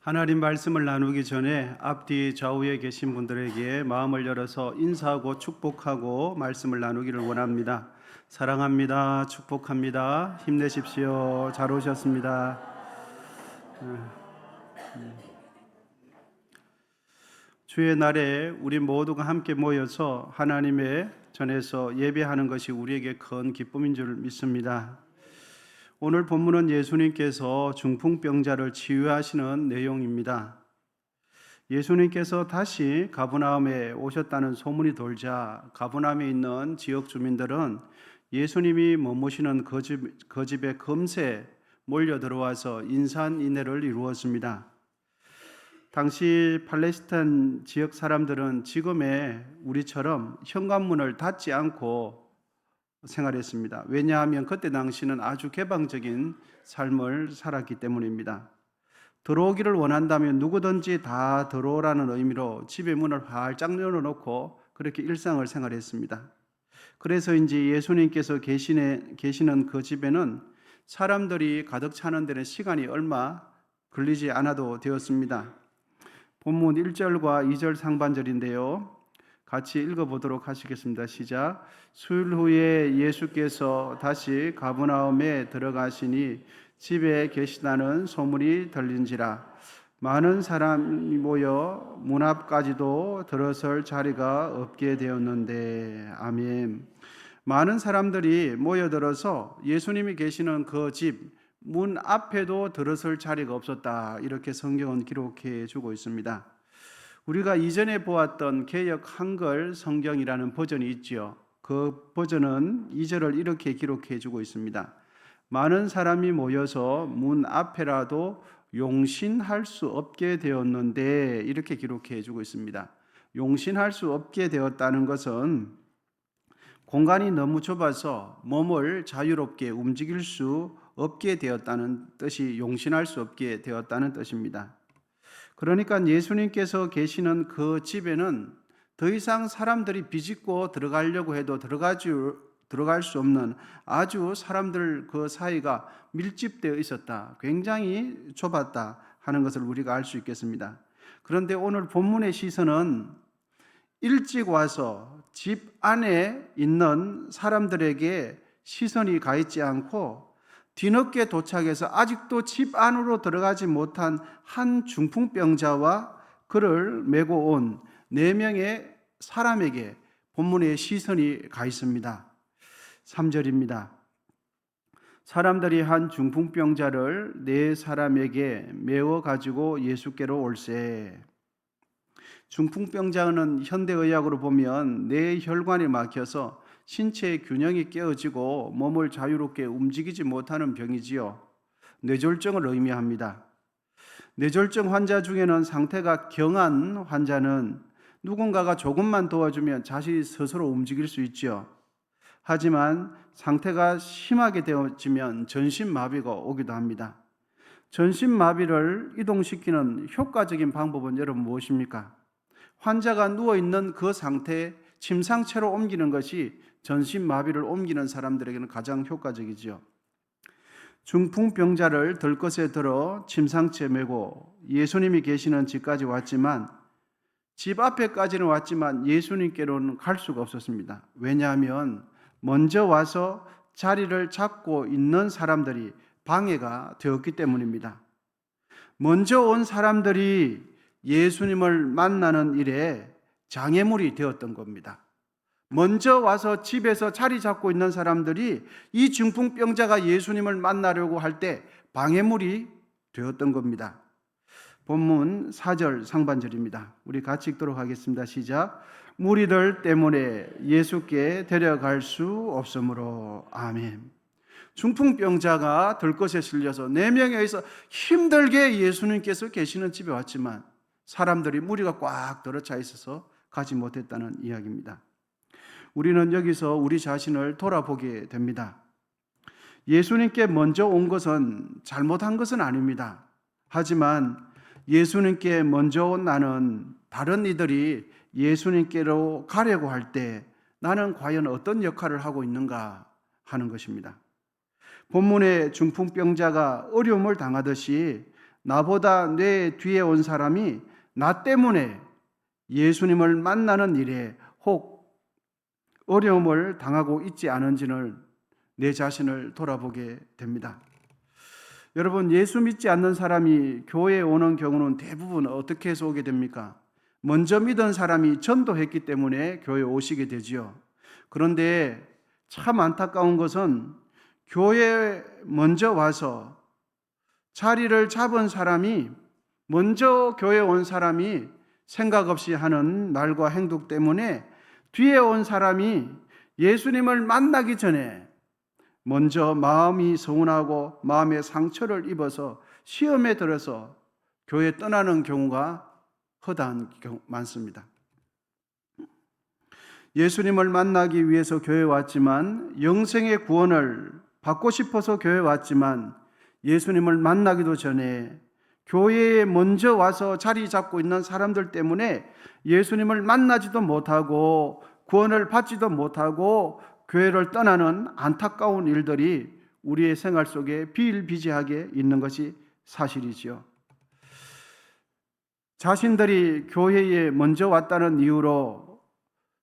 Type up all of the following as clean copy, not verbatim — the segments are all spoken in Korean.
하나님 말씀을 나누기 전에 앞뒤 좌우에 계신 분들에게 마음을 열어서 인사하고 축복하고 말씀을 나누기를 원합니다. 사랑합니다. 축복합니다. 힘내십시오. 잘 오셨습니다. 주의 날에 우리 모두가 함께 모여서 하나님의 전에서 예배하는 것이 우리에게 큰 기쁨인 줄 믿습니다. 오늘 본문은 예수님께서 중풍병자를 치유하시는 내용입니다. 예수님께서 다시 가버나움에 오셨다는 소문이 돌자 가버나움에 있는 지역 주민들은 예수님이 머무시는 그 집에 금세 몰려 들어와서 인산인해를 이루었습니다. 당시 팔레스타인 지역 사람들은 지금의 우리처럼 현관문을 닫지 않고 생활했습니다. 왜냐하면 그때 당시는 아주 개방적인 삶을 살았기 때문입니다. 들어오기를 원한다면 누구든지 다 들어오라는 의미로 집의 문을 활짝 열어놓고 그렇게 일상을 생활했습니다. 그래서인지 예수님께서 계시는 그 집에는 사람들이 가득 차는 데는 시간이 얼마 걸리지 않아도 되었습니다. 본문 1절과 2절 상반절인데요. 같이 읽어보도록 하시겠습니다. 시작. 수일 후에 예수께서 다시 가버나움에 들어가시니 집에 계시다는 소문이 들린지라 많은 사람이 모여 문 앞까지도 들어설 자리가 없게 되었는데. 아멘. 많은 사람들이 모여들어서 예수님이 계시는 그 집 문 앞에도 들어설 자리가 없었다, 이렇게 성경은 기록해 주고 있습니다. 우리가 이전에 보았던 개역 한글 성경이라는 버전이 있지요. 그 버전은 2절을 이렇게 기록해 주고 있습니다. 많은 사람이 모여서 문 앞에라도 용신할 수 없게 되었는데, 이렇게 기록해 주고 있습니다. 용신할 수 없게 되었다는 것은 공간이 너무 좁아서 몸을 자유롭게 움직일 수 없게 되었다는 뜻이 용신할 수 없게 되었다는 뜻입니다. 그러니까 예수님께서 계시는 그 집에는 더 이상 사람들이 비집고 들어가려고 해도 들어갈 수 없는 아주 사람들 그 사이가 밀집되어 있었다, 굉장히 좁았다 하는 것을 우리가 알 수 있겠습니다. 그런데 오늘 본문의 시선은 일찍 와서 집 안에 있는 사람들에게 시선이 가 있지 않고 뒤늦게 도착해서 아직도 집 안으로 들어가지 못한 한 중풍병자와 그를 메고 온 4명의 사람에게 본문의 시선이 가 있습니다. 3절입니다. 사람들이 한 중풍병자를 4사람에게 메워 가지고 예수께로 올세. 중풍병자는 현대의학으로 보면 뇌혈관이 막혀서 신체의 균형이 깨어지고 몸을 자유롭게 움직이지 못하는 병이지요. 뇌졸중을 의미합니다. 뇌졸중 환자 중에는 상태가 경한 환자는 누군가가 조금만 도와주면 자신이 스스로 움직일 수 있죠. 하지만 상태가 심하게 되어지면 전신마비가 오기도 합니다. 전신마비를 이동시키는 효과적인 방법은 여러분 무엇입니까? 환자가 누워있는 그 상태에 침상체로 옮기는 것이 전신마비를 옮기는 사람들에게는 가장 효과적이죠. 중풍병자를 들것에 들어 침상체에 메고 예수님이 계시는 집까지 왔지만, 집 앞에까지는 왔지만 예수님께로는 갈 수가 없었습니다. 왜냐하면 먼저 와서 자리를 잡고 있는 사람들이 방해가 되었기 때문입니다. 먼저 온 사람들이 예수님을 만나는 일에 장애물이 되었던 겁니다. 먼저 와서 집에서 자리 잡고 있는 사람들이 이 중풍병자가 예수님을 만나려고 할 때 방해물이 되었던 겁니다. 본문 4절 상반절입니다. 우리 같이 읽도록 하겠습니다. 시작. 무리들 때문에 예수께 데려갈 수 없으므로. 아멘. 중풍병자가 들것에 실려서 4명에 의해서 힘들게 예수님께서 계시는 집에 왔지만 사람들이 무리가 꽉 들어차 있어서 가지 못했다는 이야기입니다. 우리는 여기서 우리 자신을 돌아보게 됩니다. 예수님께 먼저 온 것은 잘못한 것은 아닙니다. 하지만 예수님께 먼저 온 나는 다른 이들이 예수님께로 가려고 할 때 나는 과연 어떤 역할을 하고 있는가 하는 것입니다. 본문의 중풍병자가 어려움을 당하듯이 나보다 내 뒤에 온 사람이 나 때문에 예수님을 만나는 일에 혹 어려움을 당하고 있지 않은지를 내 자신을 돌아보게 됩니다. 여러분, 예수 믿지 않는 사람이 교회에 오는 경우는 대부분 어떻게 해서 오게 됩니까? 먼저 믿은 사람이 전도했기 때문에 교회에 오시게 되지요. 그런데 참 안타까운 것은 교회에 먼저 와서 자리를 잡은 사람이, 먼저 교회에 온 사람이 생각 없이 하는 말과 행동 때문에 뒤에 온 사람이 예수님을 만나기 전에 먼저 마음이 서운하고 마음의 상처를 입어서 시험에 들어서 교회 떠나는 경우가 허다한 경우 많습니다. 예수님을 만나기 위해서 교회에 왔지만, 영생의 구원을 받고 싶어서 교회에 왔지만 예수님을 만나기도 전에 교회에 먼저 와서 자리 잡고 있는 사람들 때문에 예수님을 만나지도 못하고 구원을 받지도 못하고 교회를 떠나는 안타까운 일들이 우리의 생활 속에 비일비재하게 있는 것이 사실이지요. 자신들이 교회에 먼저 왔다는 이유로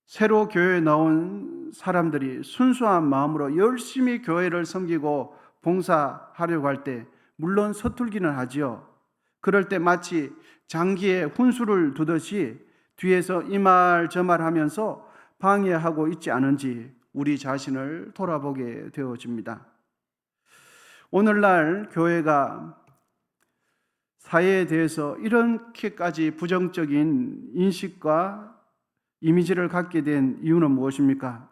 새로 교회에 나온 사람들이 순수한 마음으로 열심히 교회를 섬기고 봉사하려고 할 때 물론 서툴기는 하지요. 그럴 때 마치 장기에 훈수를 두듯이 뒤에서 이 말 저 말 하면서 방해하고 있지 않은지 우리 자신을 돌아보게 되어집니다. 오늘날 교회가 사회에 대해서 이렇게까지 부정적인 인식과 이미지를 갖게 된 이유는 무엇입니까?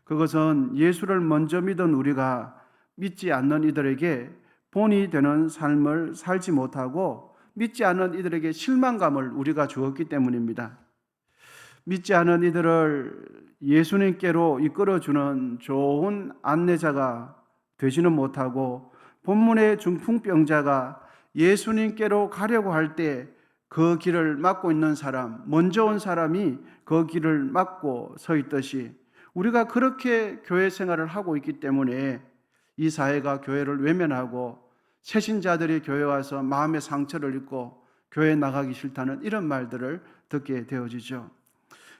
그것은 예수를 먼저 믿은 우리가 믿지 않는 이들에게 본이 되는 삶을 살지 못하고 믿지 않는 이들에게 실망감을 우리가 주었기 때문입니다. 믿지 않은 이들을 예수님께로 이끌어주는 좋은 안내자가 되지는 못하고 본문의 중풍병자가 예수님께로 가려고 할 때 그 길을 막고 있는 사람, 먼저 온 사람이 그 길을 막고 서 있듯이 우리가 그렇게 교회 생활을 하고 있기 때문에 이 사회가 교회를 외면하고 새신자들이 교회 와서 마음의 상처를 입고 교회 나가기 싫다는 이런 말들을 듣게 되어지죠.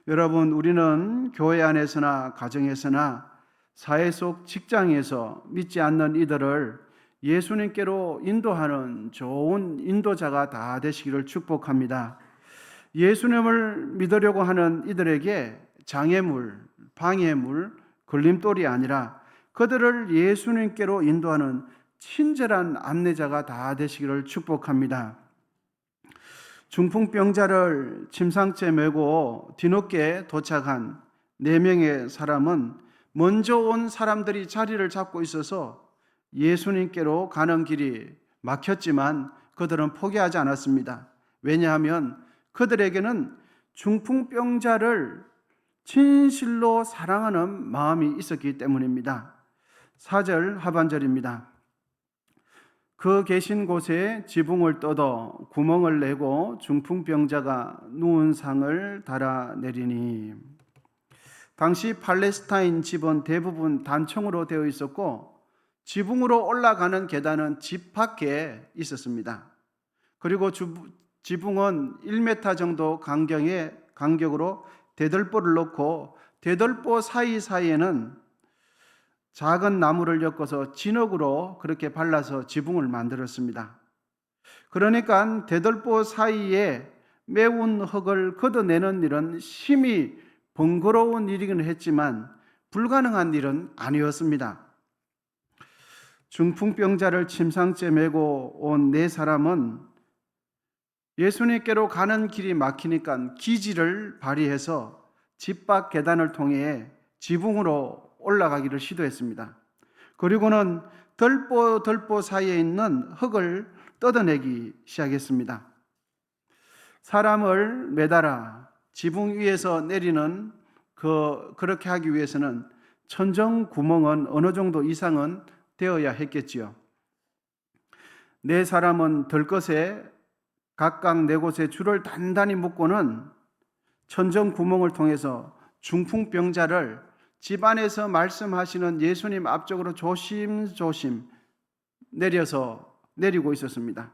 여러분, 우리는 교회 안에서나 가정에서나 사회 속 직장에서 믿지 않는 이들을 예수님께로 인도하는 좋은 인도자가 다 되시기를 축복합니다. 예수님을 믿으려고 하는 이들에게 장애물, 방해물, 걸림돌이 아니라 그들을 예수님께로 인도하는 친절한 안내자가 다 되시기를 축복합니다. 중풍병자를 침상째 메고 뒤늦게 도착한 4명의 사람은 먼저 온 사람들이 자리를 잡고 있어서 예수님께로 가는 길이 막혔지만 그들은 포기하지 않았습니다. 왜냐하면 그들에게는 중풍병자를 진실로 사랑하는 마음이 있었기 때문입니다. 4절 하반절입니다. 그 계신 곳에 지붕을 뜯어 구멍을 내고 중풍병자가 누운 상을 달아내리니, 당시 팔레스타인 집은 대부분 단청으로 되어 있었고 지붕으로 올라가는 계단은 집 밖에 있었습니다. 그리고 지붕은 1m 정도 간격으로 대들보를 놓고 대들보 사이사이에는 작은 나무를 엮어서 진흙으로 그렇게 발라서 지붕을 만들었습니다. 그러니까 대들보 사이에 매운 흙을 걷어내는 일은 심히 번거로운 일이긴 했지만 불가능한 일은 아니었습니다. 중풍병자를 침상째 메고 온 4사람은 예수님께로 가는 길이 막히니까 기지를 발휘해서 집 밖 계단을 통해 지붕으로 올라가기를 시도했습니다. 그리고는 덜보 사이에 있는 흙을 뜯어내기 시작했습니다. 사람을 매달아 지붕 위에서 내리는 그렇게 하기 위해서는 천정 구멍은 어느 정도 이상은 되어야 했겠지요. 4사람은 들것에 각각 4곳에 줄을 단단히 묶고는 천정 구멍을 통해서 중풍병자를 집 안에서 말씀하시는 예수님 앞쪽으로 조심조심 내리고 있었습니다.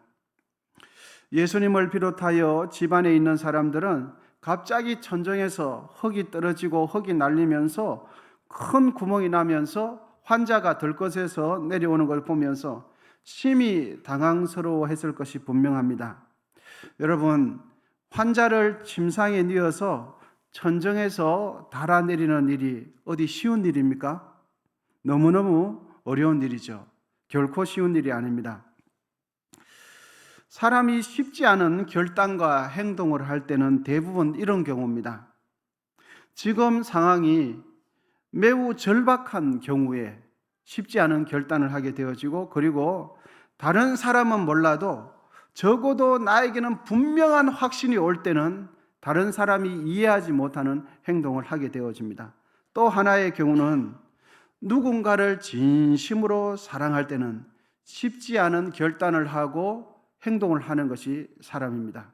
예수님을 비롯하여 집안에 있는 사람들은 갑자기 천정에서 흙이 떨어지고 흙이 날리면서 큰 구멍이 나면서 환자가 들것에서 내려오는 걸 보면서 심히 당황스러워했을 것이 분명합니다. 여러분, 환자를 침상에 뉘어서 천정에서 달아내리는 일이 어디 쉬운 일입니까? 너무너무 어려운 일이죠. 결코 쉬운 일이 아닙니다. 사람이 쉽지 않은 결단과 행동을 할 때는 대부분 이런 경우입니다. 지금 상황이 매우 절박한 경우에 쉽지 않은 결단을 하게 되어지고, 그리고 다른 사람은 몰라도 적어도 나에게는 분명한 확신이 올 때는 다른 사람이 이해하지 못하는 행동을 하게 되어집니다. 또 하나의 경우는 누군가를 진심으로 사랑할 때는 쉽지 않은 결단을 하고 행동을 하는 것이 사람입니다.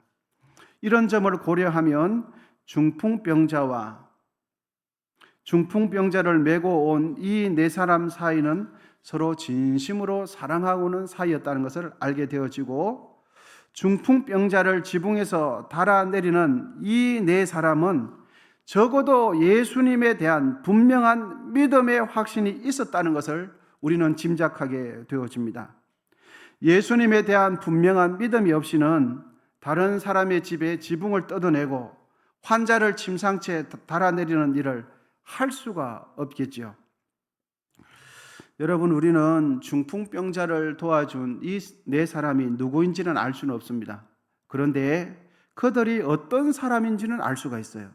이런 점을 고려하면 중풍병자와 중풍병자를 메고 온 이 네 사람 사이는 서로 진심으로 사랑하고는 사이였다는 것을 알게 되어지고, 중풍병자를 지붕에서 달아내리는 이 네 사람은 적어도 예수님에 대한 분명한 믿음의 확신이 있었다는 것을 우리는 짐작하게 되어집니다. 예수님에 대한 분명한 믿음이 없이는 다른 사람의 집에 지붕을 뜯어내고 환자를 침상채 달아내리는 일을 할 수가 없겠지요. 여러분, 우리는 중풍병자를 도와준 이 네 사람이 누구인지는 알 수는 없습니다. 그런데 그들이 어떤 사람인지는 알 수가 있어요.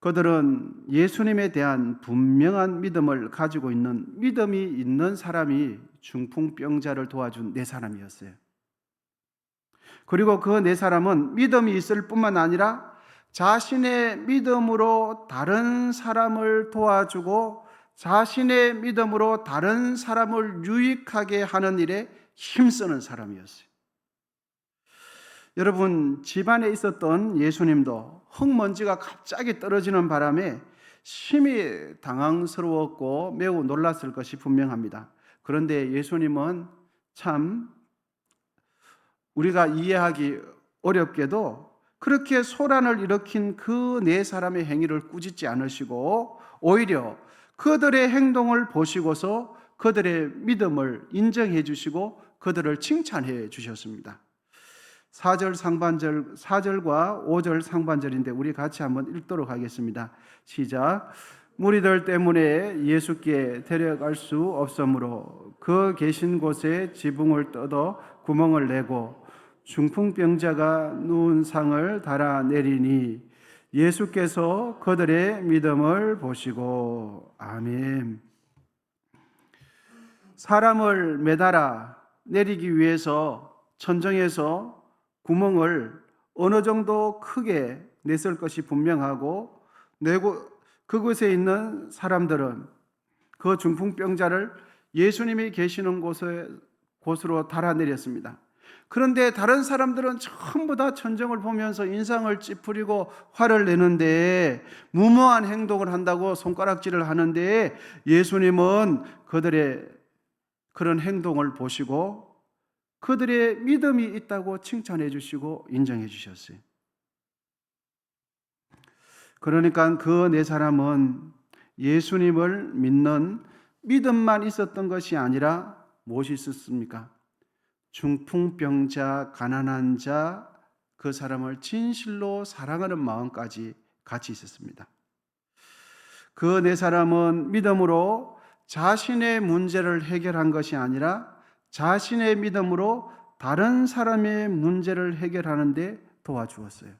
그들은 예수님에 대한 분명한 믿음을 가지고 있는 믿음이 있는 사람이 중풍병자를 도와준 네 사람이었어요. 그리고 그 네 사람은 믿음이 있을 뿐만 아니라 자신의 믿음으로 다른 사람을 도와주고 자신의 믿음으로 다른 사람을 유익하게 하는 일에 힘쓰는 사람이었어요. 여러분, 집안에 있었던 예수님도 흙먼지가 갑자기 떨어지는 바람에 심히 당황스러웠고 매우 놀랐을 것이 분명합니다. 그런데 예수님은 참 우리가 이해하기 어렵게도 그렇게 소란을 일으킨 그 네 사람의 행위를 꾸짖지 않으시고 오히려 그들의 행동을 보시고서 그들의 믿음을 인정해 주시고 그들을 칭찬해 주셨습니다. 4절과 5절 상반절인데 우리 같이 한번 읽도록 하겠습니다. 시작. 무리들 때문에 예수께 데려갈 수 없으므로 그 계신 곳에 지붕을 뜯어 구멍을 내고 중풍병자가 누운 상을 달아내리니 예수께서 그들의 믿음을 보시고. 아멘. 사람을 매달아 내리기 위해서 천정에서 구멍을 어느 정도 크게 냈을 것이 분명하고, 그곳에 있는 사람들은 그 중풍병자를 예수님이 계시는 곳으로 달아내렸습니다. 그런데 다른 사람들은 전부 다 천정을 보면서 인상을 찌푸리고 화를 내는데, 무모한 행동을 한다고 손가락질을 하는데, 예수님은 그들의 그런 행동을 보시고 그들의 믿음이 있다고 칭찬해 주시고 인정해 주셨어요. 그러니까 그 네 사람은 예수님을 믿는 믿음만 있었던 것이 아니라 무엇이 있었습니까? 중풍병자, 가난한 자, 그 사람을 진실로 사랑하는 마음까지 같이 있었습니다. 그 네 사람은 믿음으로 자신의 문제를 해결한 것이 아니라 자신의 믿음으로 다른 사람의 문제를 해결하는 데 도와주었어요.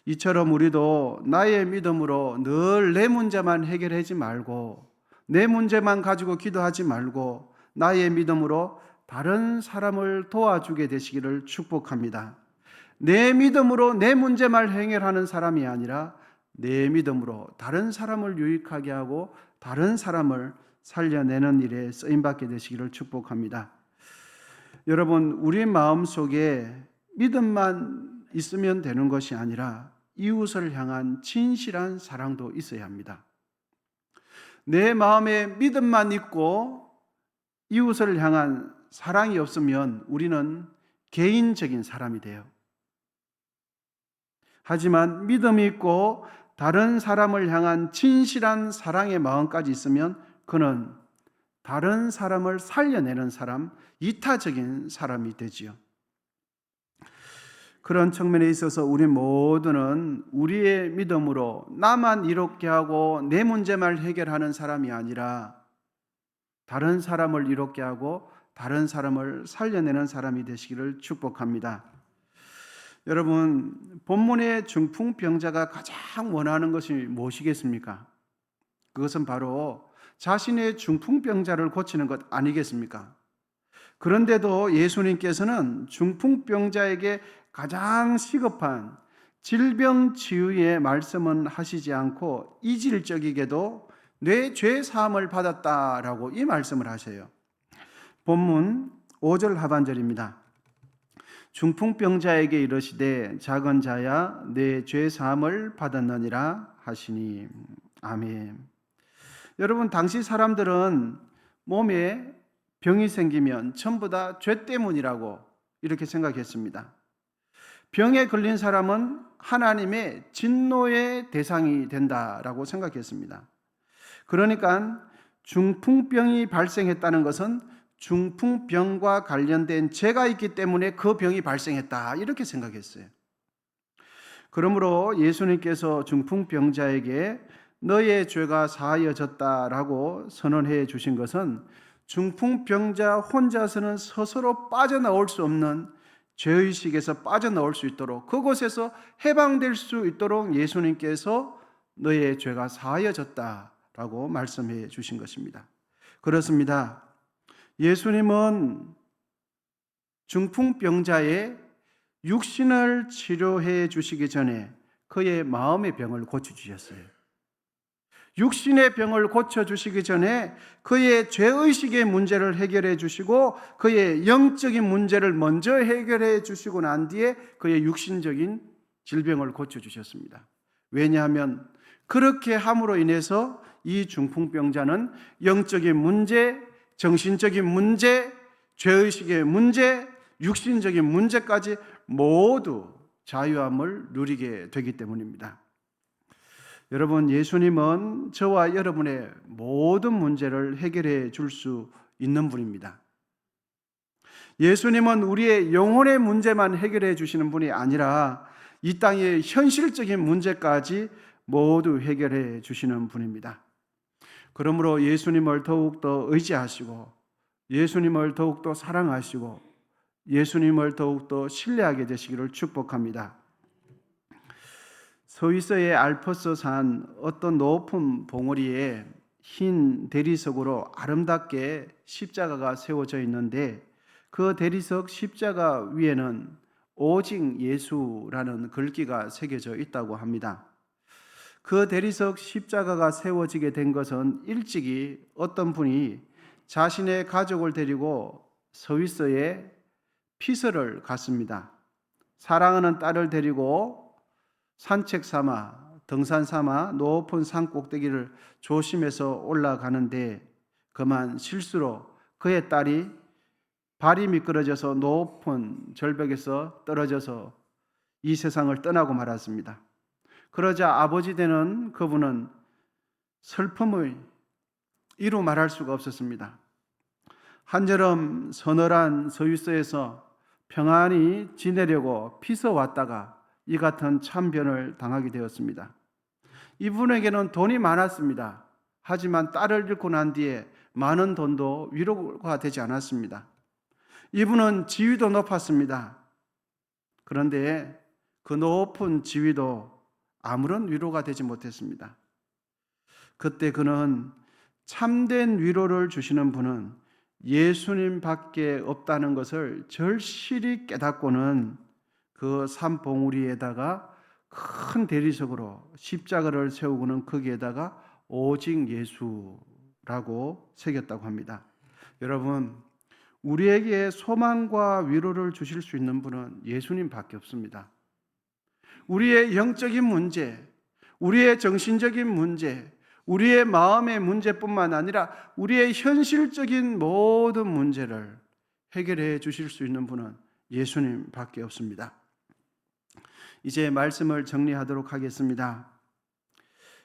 이처럼 우리도 나의 믿음으로 늘 내 문제만 해결하지 말고, 내 문제만 가지고 기도하지 말고 나의 믿음으로 다른 사람을 도와주게 되시기를 축복합니다. 내 믿음으로 내 문제만 해결하는 사람이 아니라 내 믿음으로 다른 사람을 유익하게 하고 다른 사람을 살려내는 일에 쓰임받게 되시기를 축복합니다. 여러분, 우리 마음속에 믿음만 있으면 되는 것이 아니라 이웃을 향한 진실한 사랑도 있어야 합니다. 내 마음에 믿음만 있고 이웃을 향한 사랑이 없으면 우리는 개인적인 사람이 돼요. 하지만 믿음이 있고 다른 사람을 향한 진실한 사랑의 마음까지 있으면 그는 다른 사람을 살려내는 사람, 이타적인 사람이 되지요. 그런 측면에 있어서 우리 모두는 우리의 믿음으로 나만 이롭게 하고 내 문제만 해결하는 사람이 아니라 다른 사람을 이롭게 하고 다른 사람을 살려내는 사람이 되시기를 축복합니다. 여러분, 본문의 중풍병자가 가장 원하는 것이 무엇이겠습니까? 그것은 바로 자신의 중풍병자를 고치는 것 아니겠습니까? 그런데도 예수님께서는 중풍병자에게 가장 시급한 질병 치유의 말씀은 하시지 않고 이질적이게도 내 죄 사함을 받았다라고 이 말씀을 하세요. 본문 5절 하반절입니다. 중풍병자에게 이르시되 작은 자야 내 죄 사함을 받았느니라 하시니. 아멘. 여러분, 당시 사람들은 몸에 병이 생기면 전부 다 죄 때문이라고 이렇게 생각했습니다. 병에 걸린 사람은 하나님의 진노의 대상이 된다라고 생각했습니다. 그러니까 중풍병이 발생했다는 것은 중풍병과 관련된 죄가 있기 때문에 그 병이 발생했다 이렇게 생각했어요. 그러므로 예수님께서 중풍병자에게 너의 죄가 사하여졌다라고 선언해 주신 것은 중풍병자 혼자서는 스스로 빠져나올 수 없는 죄의식에서 빠져나올 수 있도록, 그곳에서 해방될 수 있도록 예수님께서 너의 죄가 사하여졌다라고 말씀해 주신 것입니다. 그렇습니다. 예수님은 중풍병자의 육신을 치료해 주시기 전에 그의 마음의 병을 고쳐주셨어요. 육신의 병을 고쳐주시기 전에 그의 죄의식의 문제를 해결해 주시고 그의 영적인 문제를 먼저 해결해 주시고 난 뒤에 그의 육신적인 질병을 고쳐주셨습니다. 왜냐하면 그렇게 함으로 인해서 이 중풍병자는 영적인 문제, 정신적인 문제, 죄의식의 문제, 육신적인 문제까지 모두 자유함을 누리게 되기 때문입니다. 여러분, 예수님은 저와 여러분의 모든 문제를 해결해 줄 수 있는 분입니다. 예수님은 우리의 영혼의 문제만 해결해 주시는 분이 아니라 이 땅의 현실적인 문제까지 모두 해결해 주시는 분입니다. 그러므로 예수님을 더욱더 의지하시고 예수님을 더욱더 사랑하시고 예수님을 더욱더 신뢰하게 되시기를 축복합니다. 스위스의 알프스 산 어떤 높은 봉우리에 흰 대리석으로 아름답게 십자가가 세워져 있는데 그 대리석 십자가 위에는 오직 예수라는 글귀가 새겨져 있다고 합니다. 그 대리석 십자가가 세워지게 된 것은 일찍이 어떤 분이 자신의 가족을 데리고 스위스에 피서를 갔습니다. 사랑하는 딸을 데리고 산책 삼아, 등산 삼아 높은 산 꼭대기를 조심해서 올라가는데 그만 실수로 그의 딸이 발이 미끄러져서 높은 절벽에서 떨어져서 이 세상을 떠나고 말았습니다. 그러자 아버지 되는 그분은 슬픔을 이루 말할 수가 없었습니다. 한여름 서늘한 스위스에서 평안히 지내려고 피서 왔다가 이 같은 참변을 당하게 되었습니다. 이분에게는 돈이 많았습니다. 하지만 딸을 잃고 난 뒤에 많은 돈도 위로가 되지 않았습니다. 이분은 지위도 높았습니다. 그런데 그 높은 지위도 아무런 위로가 되지 못했습니다. 그때 그는 참된 위로를 주시는 분은 예수님밖에 없다는 것을 절실히 깨닫고는 그 산봉우리에다가 큰 대리석으로 십자가를 세우고는 거기에다가 오직 예수라고 새겼다고 합니다. 여러분, 우리에게 소망과 위로를 주실 수 있는 분은 예수님밖에 없습니다. 우리의 영적인 문제, 우리의 정신적인 문제, 우리의 마음의 문제뿐만 아니라 우리의 현실적인 모든 문제를 해결해 주실 수 있는 분은 예수님밖에 없습니다. 이제 말씀을 정리하도록 하겠습니다.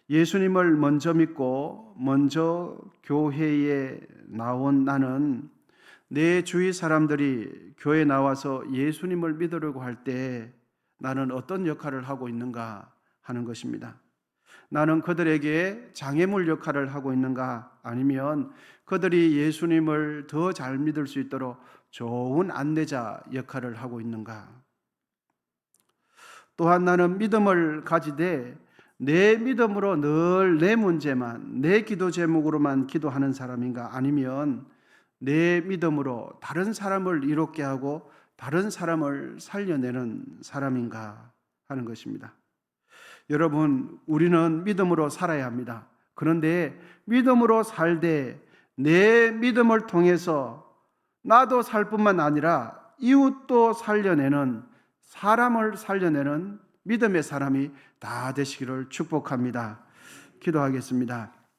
예수님을 먼저 믿고 먼저 교회에 나온 나는 내 주위 사람들이 교회에 나와서 예수님을 믿으려고 할 때 나는 어떤 역할을 하고 있는가 하는 것입니다. 나는 그들에게 장애물 역할을 하고 있는가, 아니면 그들이 예수님을 더 잘 믿을 수 있도록 좋은 안내자 역할을 하고 있는가. 또한 나는 믿음을 가지되 내 믿음으로 늘 내 문제만, 내 기도 제목으로만 기도하는 사람인가, 아니면 내 믿음으로 다른 사람을 이롭게 하고 다른 사람을 살려내는 사람인가 하는 것입니다. 여러분, 우리는 믿음으로 살아야 합니다. 그런데 믿음으로 살되 내 믿음을 통해서 나도 살 뿐만 아니라 이웃도 살려내는, 사람을 살려내는 믿음의 사람이 다 되시기를 축복합니다. 기도하겠습니다.